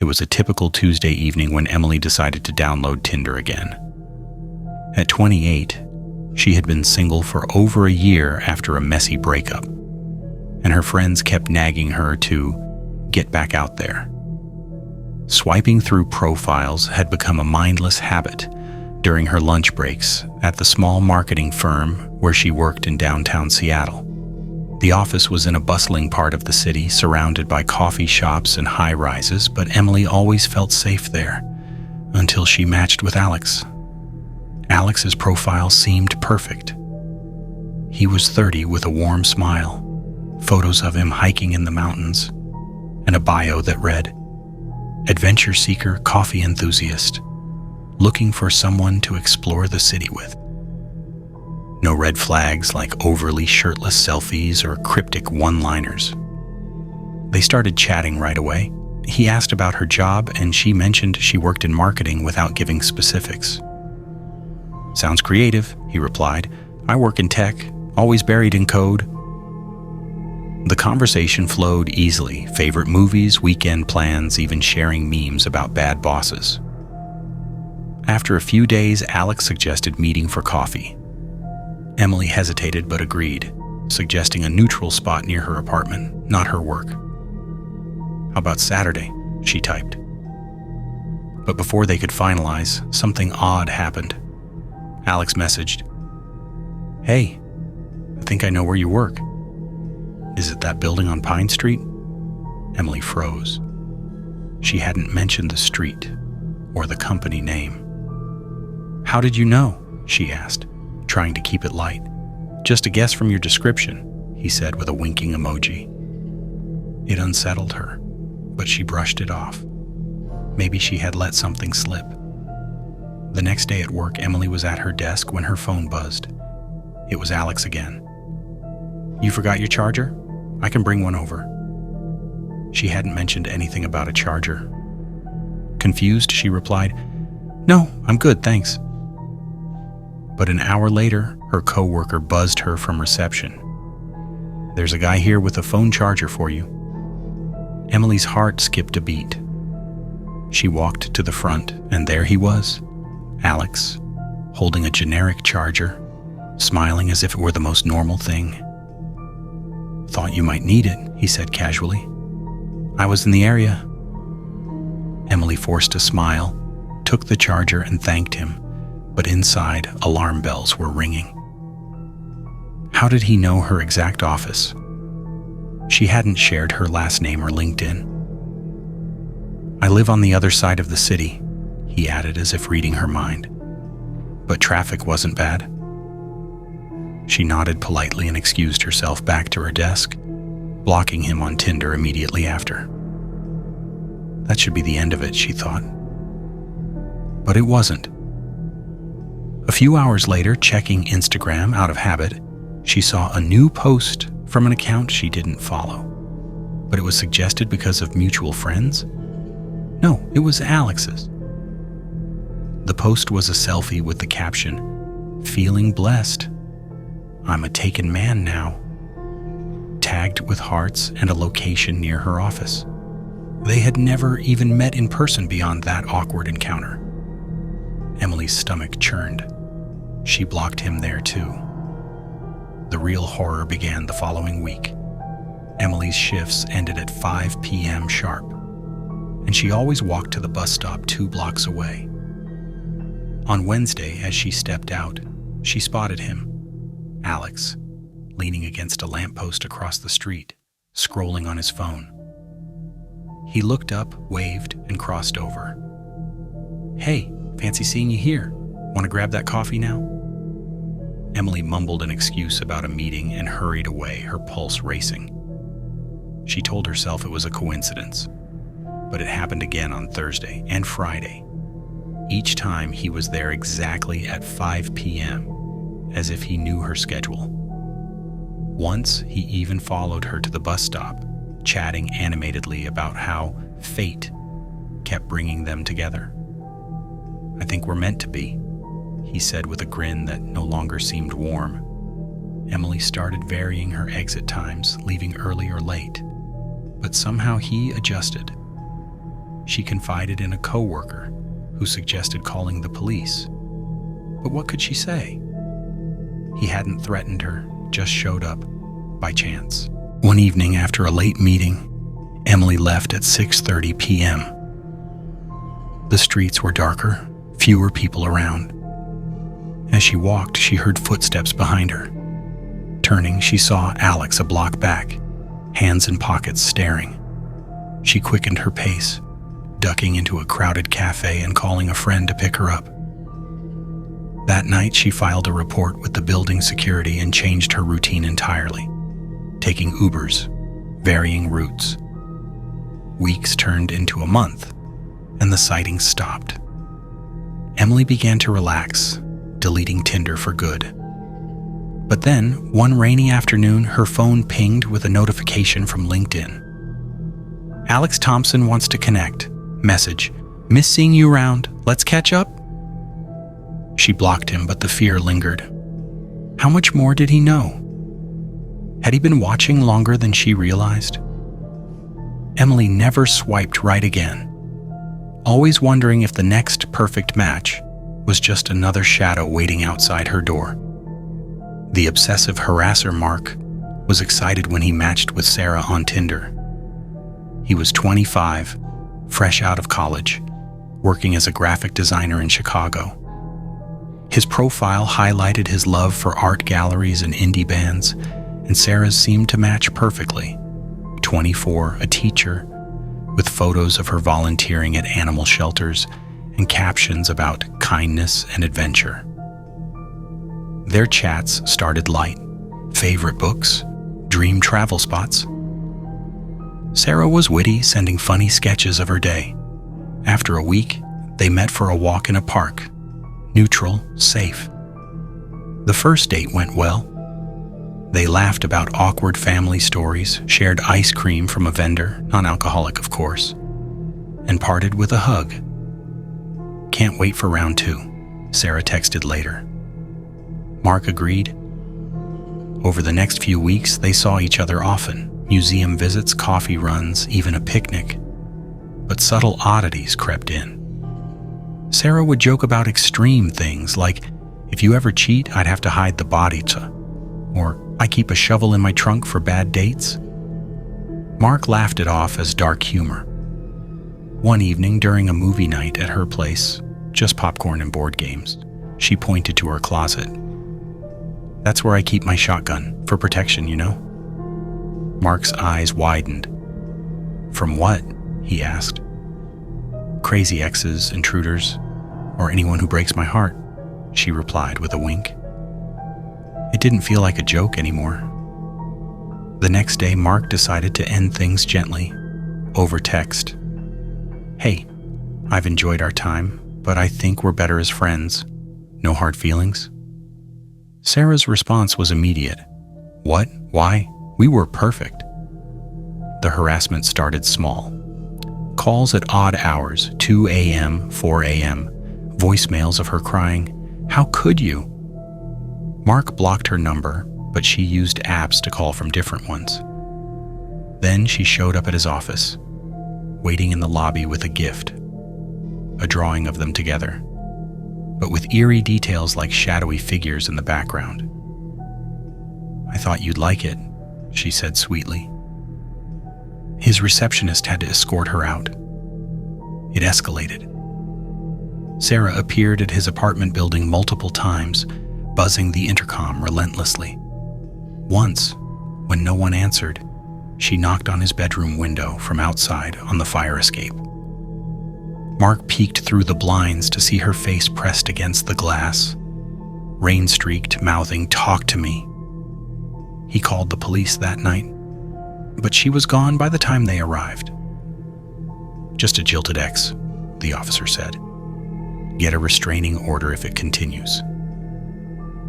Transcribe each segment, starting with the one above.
It was a typical Tuesday evening when Emily decided to download Tinder again. At 28, she had been single for over a year after a messy breakup, and her friends kept nagging her to get back out there. Swiping through profiles had become a mindless habit during her lunch breaks at the small marketing firm where she worked in downtown Seattle. The office was in a bustling part of the city, surrounded by coffee shops and high-rises, but Emily always felt safe there until she matched with Alex. Alex's profile seemed perfect. He was 30 with a warm smile, photos of him hiking in the mountains, and a bio that read, "Adventure seeker, coffee enthusiast, looking for someone to explore the city with." No red flags like overly shirtless selfies or cryptic one-liners. They started chatting right away. He asked about her job, and she mentioned she worked in marketing without giving specifics. "Sounds creative," he replied. "I work in tech, always buried in code." The conversation flowed easily, favorite movies, weekend plans, even sharing memes about bad bosses. After a few days, Alex suggested meeting for coffee. Emily hesitated but agreed, suggesting a neutral spot near her apartment, not her work. "How about Saturday?" she typed. But before they could finalize, something odd happened. Alex messaged, "Hey, I think I know where you work. Is it that building on Pine Street?" Emily froze. She hadn't mentioned the street or the company name. "How did you know?" she asked, trying to keep it light. "Just a guess from your description," he said with a winking emoji. It unsettled her, but she brushed it off. Maybe she had let something slip. The next day at work, Emily was at her desk when her phone buzzed. It was Alex again. "You forgot your charger? I can bring one over." She hadn't mentioned anything about a charger. Confused, she replied, "No, I'm good, thanks." But an hour later, her coworker buzzed her from reception. "There's a guy here with a phone charger for you." Emily's heart skipped a beat. She walked to the front, and there he was, Alex, holding a generic charger, smiling as if it were the most normal thing. "Thought you might need it," he said casually. "I was in the area." Emily forced a smile, took the charger, and thanked him, but inside, alarm bells were ringing. How did he know her exact office? She hadn't shared her last name or LinkedIn. "I live on the other side of the city," he added as if reading her mind. "But traffic wasn't bad." She nodded politely and excused herself back to her desk, blocking him on Tinder immediately after. That should be the end of it, she thought. But it wasn't. A few hours later, checking Instagram out of habit, she saw a new post from an account she didn't follow. But it was suggested because of mutual friends? No, it was Alex's. The post was a selfie with the caption, "Feeling blessed. I'm a taken man now," tagged with hearts and a location near her office. They had never even met in person beyond that awkward encounter. Emily's stomach churned. She blocked him there too. The real horror began the following week. Emily's shifts ended at 5 p.m. sharp, and she always walked to the bus stop 2 blocks away. On Wednesday, as she stepped out, she spotted him, Alex, leaning against a lamppost across the street, scrolling on his phone. He looked up, waved, and crossed over. "Hey, fancy seeing you here. Want to grab that coffee now?" Emily mumbled an excuse about a meeting and hurried away, her pulse racing. She told herself it was a coincidence, but it happened again on Thursday and Friday. Each time he was there exactly at 5 p.m., as if he knew her schedule. Once, he even followed her to the bus stop, chatting animatedly about how fate kept bringing them together. "I think we're meant to be," he said with a grin that no longer seemed warm. Emily started varying her exit times, leaving early or late, but somehow he adjusted. She confided in a coworker who suggested calling the police. But what could she say? He hadn't threatened her, just showed up by chance. One evening after a late meeting, Emily left at 6:30 p.m. The streets were darker, fewer people around. As she walked, she heard footsteps behind her. Turning, she saw Alex a block back, hands in pockets, staring. She quickened her pace, ducking into a crowded cafe and calling a friend to pick her up. That night, she filed a report with the building security and changed her routine entirely, taking Ubers, varying routes. Weeks turned into a month, and the sightings stopped. Emily began to relax, deleting Tinder for good. But then, one rainy afternoon, her phone pinged with a notification from LinkedIn. Alex Thompson wants to connect. Message: miss seeing you around. Let's catch up? She blocked him, but the fear lingered. How much more did he know? Had he been watching longer than she realized? Emily never swiped right again, always wondering if the next perfect match was just another shadow waiting outside her door. The obsessive harasser Mark was excited when he matched with Sarah on Tinder. He was 25, fresh out of college, working as a graphic designer in Chicago. His profile highlighted his love for art galleries and indie bands, and Sarah's seemed to match perfectly. 24, a teacher, with photos of her volunteering at animal shelters and captions about kindness and adventure. Their chats started light. Favorite books, dream travel spots. Sarah was witty, sending funny sketches of her day. After a week, they met for a walk in a park. Neutral, safe. The first date went well. They laughed about awkward family stories, shared ice cream from a vendor, non-alcoholic of course, and parted with a hug. Can't wait for round 2, Sarah texted later. Mark agreed. Over the next few weeks, they saw each other often. Museum visits, coffee runs, even a picnic. But subtle oddities crept in. Sarah would joke about extreme things like, if you ever cheat, I'd have to hide the body or I keep a shovel in my trunk for bad dates. Mark laughed it off as dark humor. One evening during a movie night at her place, just popcorn and board games, she pointed to her closet. That's where I keep my shotgun, for protection, you know? Mark's eyes widened. From what? He asked. Crazy exes, intruders, or anyone who breaks my heart, she replied with a wink. It didn't feel like a joke anymore. The next day, Mark decided to end things gently, over text. Hey, I've enjoyed our time, but I think we're better as friends. No hard feelings? Sarah's response was immediate. What? Why? We were perfect. The harassment started small. Calls at odd hours, 2 a.m., 4 a.m., voicemails of her crying, "How could you?" Mark blocked her number, but she used apps to call from different ones. Then she showed up at his office, waiting in the lobby with a gift, a drawing of them together, but with eerie details like shadowy figures in the background. I thought you'd like it, she said sweetly. His receptionist had to escort her out. It escalated. Sarah appeared at his apartment building multiple times, buzzing the intercom relentlessly. Once, when no one answered, she knocked on his bedroom window from outside on the fire escape. Mark peeked through the blinds to see her face pressed against the glass, rain-streaked, mouthing, "Talk to me." He called the police that night, but she was gone by the time they arrived. Just a jilted ex, the officer said. Get a restraining order if it continues.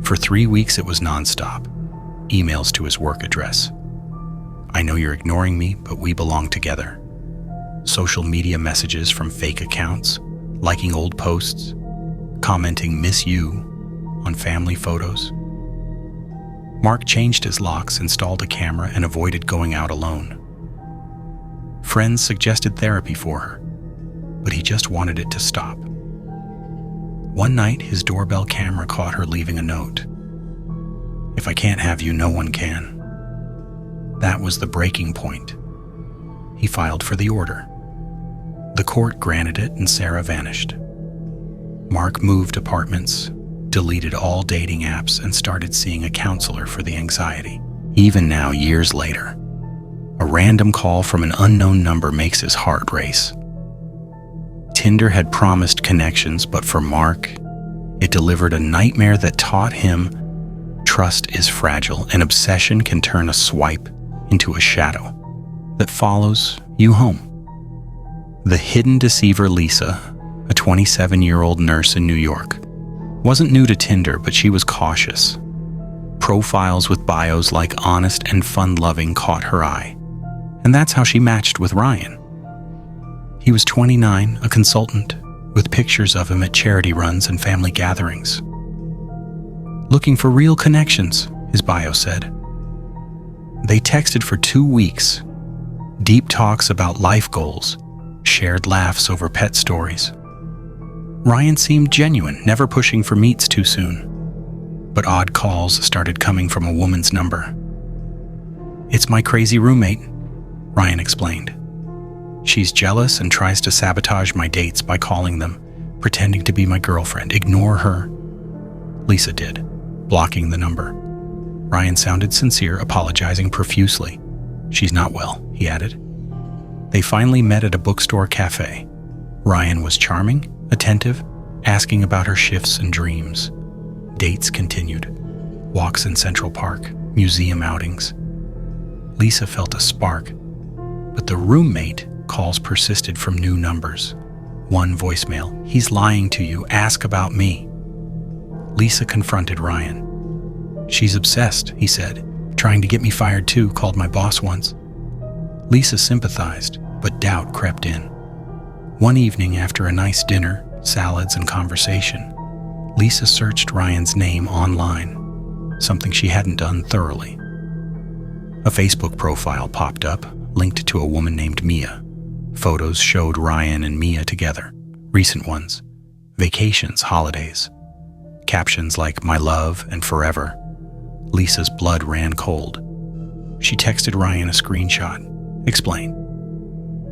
For 3 weeks it was nonstop, emails to his work address. I know you're ignoring me, but we belong together. Social media messages from fake accounts, liking old posts, commenting "miss you" on family photos. Mark changed his locks, installed a camera, and avoided going out alone. Friends suggested therapy for her, just wanted it to stop. One night, his doorbell camera caught her leaving a note. "If I can't have you, no one can." That was the breaking point. He filed for the order. The court granted it and Sarah vanished. Mark moved apartments, deleted all dating apps, and started seeing a counselor for the anxiety. Even now, years later, a random call from an unknown number makes his heart race. Tinder had promised connections, but for Mark, it delivered a nightmare that taught him trust is fragile, and obsession can turn a swipe into a shadow that follows you home. The hidden deceiver Lisa, a 27-year-old nurse in New York, wasn't new to Tinder, but she was cautious. Profiles with bios like honest and fun-loving caught her eye, and that's how she matched with Ryan. He was 29, a consultant, with pictures of him at charity runs and family gatherings. "Looking for real connections," his bio said. They texted for 2 weeks. Deep talks about life goals, shared laughs over pet stories. Ryan seemed genuine, never pushing for meets too soon. But odd calls started coming from a woman's number. "It's my crazy roommate," Ryan explained. "She's jealous and tries to sabotage my dates by calling them, pretending to be my girlfriend. Ignore her." Lisa did, blocking the number. Ryan sounded sincere, apologizing profusely. "She's not well," he added. They finally met at a bookstore cafe. Ryan was charming, attentive, asking about her shifts and dreams. Dates continued. Walks in Central Park, museum outings. Lisa felt a spark, but the roommate calls persisted from new numbers. One voicemail, "He's lying to you, ask about me." Lisa confronted Ryan. "She's obsessed," he said. "Trying to get me fired too, called my boss once." Lisa sympathized, but doubt crept in. One evening after a nice dinner, salads, and conversation, Lisa searched Ryan's name online, something she hadn't done thoroughly. A Facebook profile popped up, linked to a woman named Mia. Photos showed Ryan and Mia together, recent ones, vacations, holidays. Captions like "My love" and "Forever." Lisa's blood ran cold. She texted Ryan a screenshot. "Explain."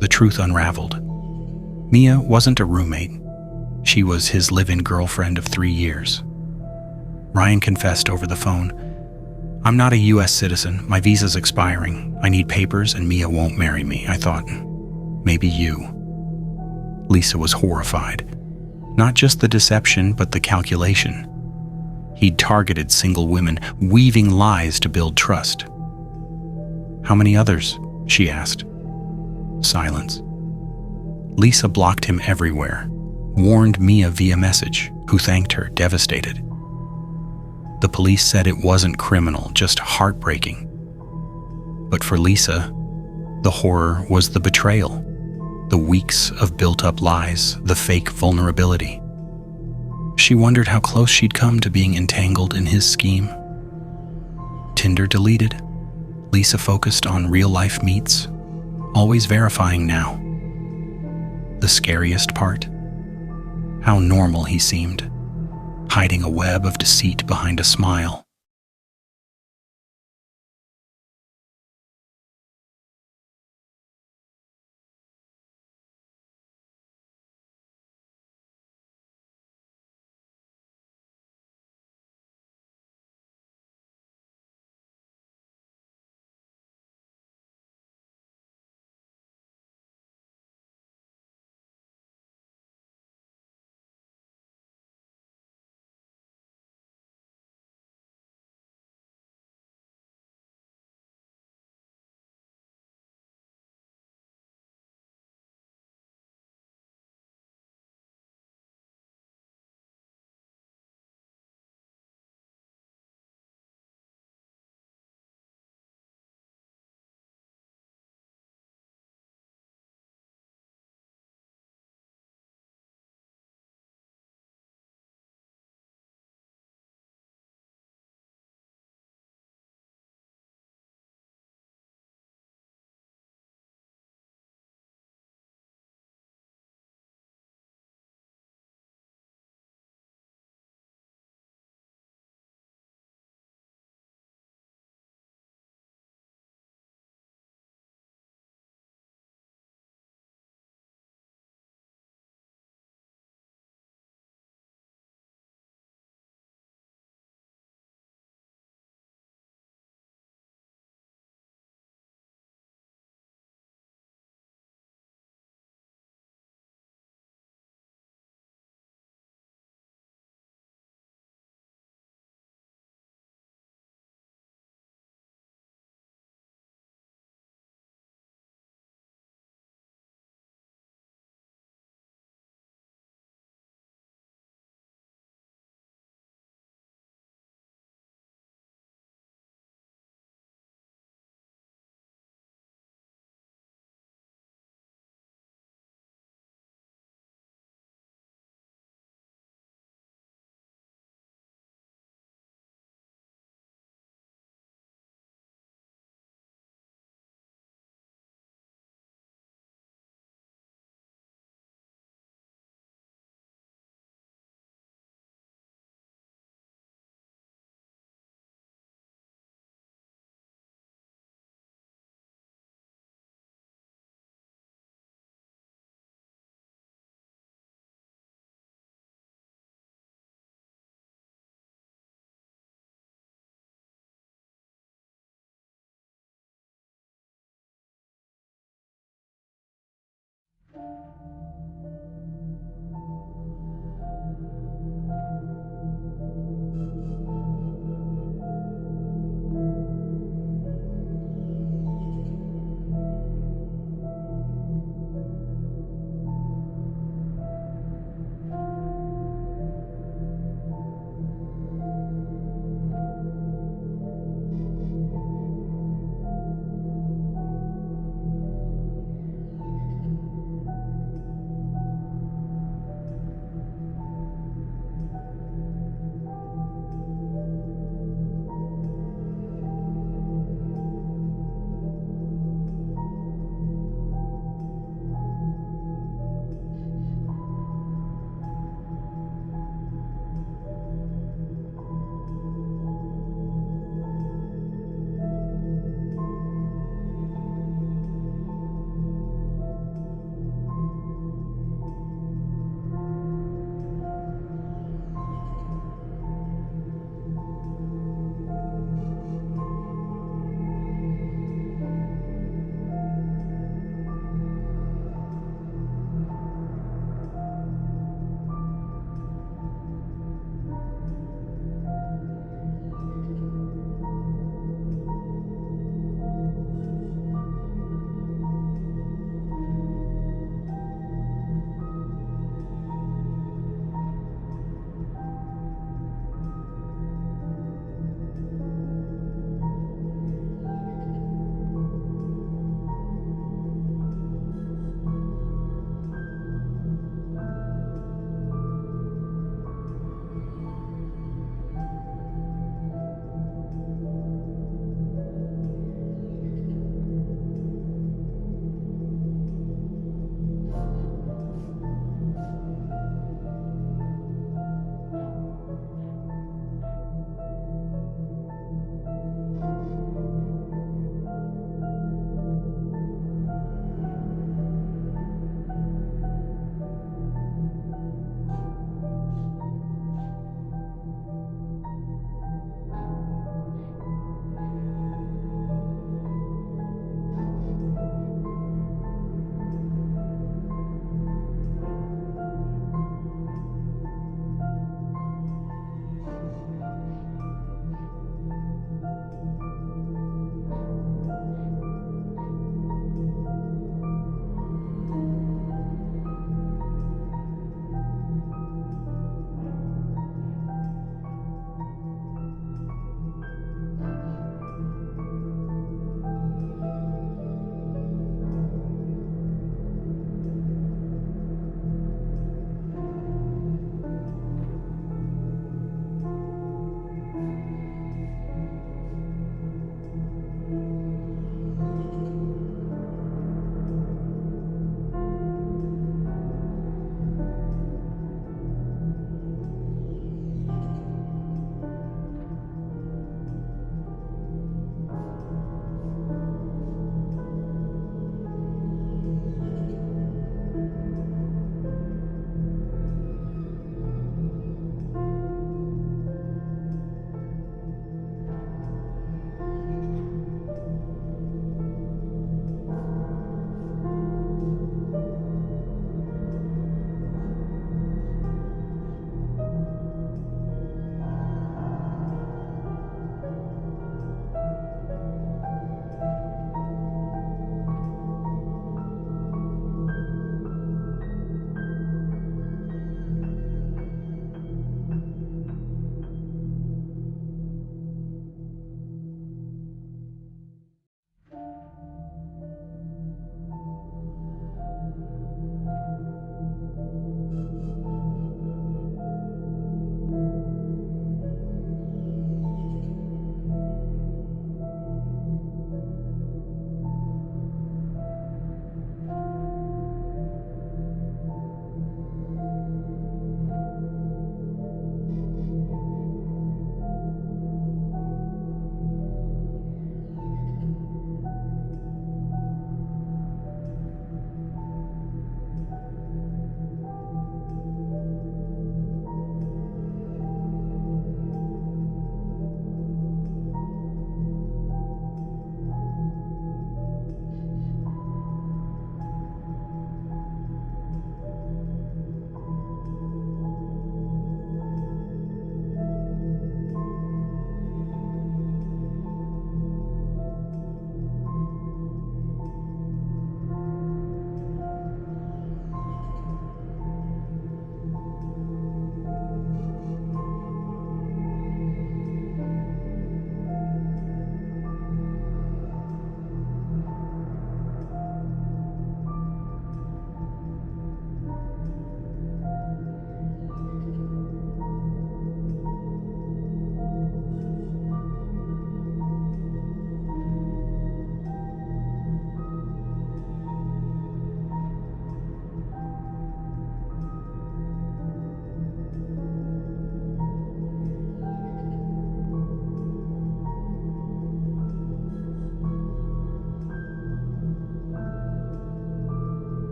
The truth unraveled. Mia wasn't a roommate. She was his live-in girlfriend of 3 years. Ryan confessed over the phone, "I'm not a U.S. citizen. My visa's expiring. I need papers and Mia won't marry me. I thought, maybe you." Lisa was horrified. Not just the deception, but the calculation. He'd targeted single women, weaving lies to build trust. "How many others?" she asked. Silence. Lisa blocked him everywhere, warned Mia via message, who thanked her, devastated. The police said it wasn't criminal, just heartbreaking. But for Lisa, the horror was the betrayal, the weeks of built-up lies, the fake vulnerability. She wondered how close she'd come to being entangled in his scheme. Tinder deleted. Lisa focused on real-life meets, always verifying now. The scariest part? How normal he seemed, hiding a web of deceit behind a smile.